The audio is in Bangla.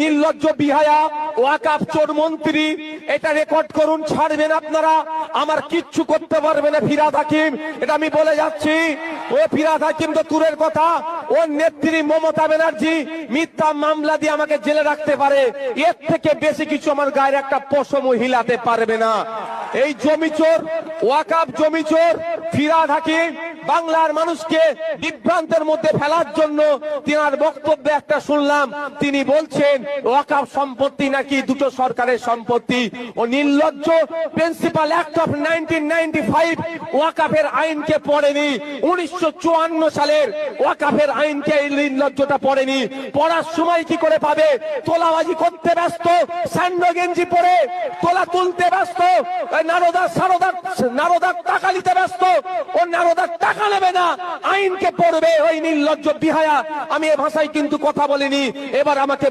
নির্লজ্জ বিহায়া ওয়াকাফ চোর মন্ত্রী, এটা রেকর্ড করুন, ছাড়বেন আপনারা, আমার কিচ্ছু করতে পারবে না ফিরহাদ হাকিম, এটা আমি বলে যাচ্ছি। ও ফিরহাদ হাকিম তো দূরের কথা, ওর নেত্রী মমতা ব্যানার্জি মিথ্যা মামলা দিয়ে আমাকে জেলে রাখতে পারে, এর থেকে বেশি কিছু আমার গায়ের একটা পশমও হিলাতে পারবে না। এই জমিচোর, ওয়াকাফ জমিচোর ফিরহাদ হাকিম বাংলার মানুষকে বিভ্রান্তের মধ্যে ফেলার জন্য তিনার বক্তব্যে একটা শুনলাম, তিনি বলছেন ওয়াকাফ সম্পত্তি নাকি দুটো সরকারের সম্পত্তি। ও নির্লজ্জ প্রিন্সিপাল অ্যাক্ট অফ 1995 ওয়াকাফের আইনকে পড়েনি, 1954 সালের ওয়াকাফের আইনকে এই নির্লজ্জটা পড়েনি। পড়ার সময় কি করে পাবে? তোলাবাজি করতে ব্যস্ত, স্যান্ডো গেঞ্জি পরে তোলা তুলতে ব্যস্ত, নারদার টাকা নিতে ব্যস্ত। ও নারদার টাকা নেবে না, আইনকে পড়বে ওই নির্লজ্জ বিহায়া। আমি এ ভাষায় কিন্তু কথা বলিনি, এবার আমাকে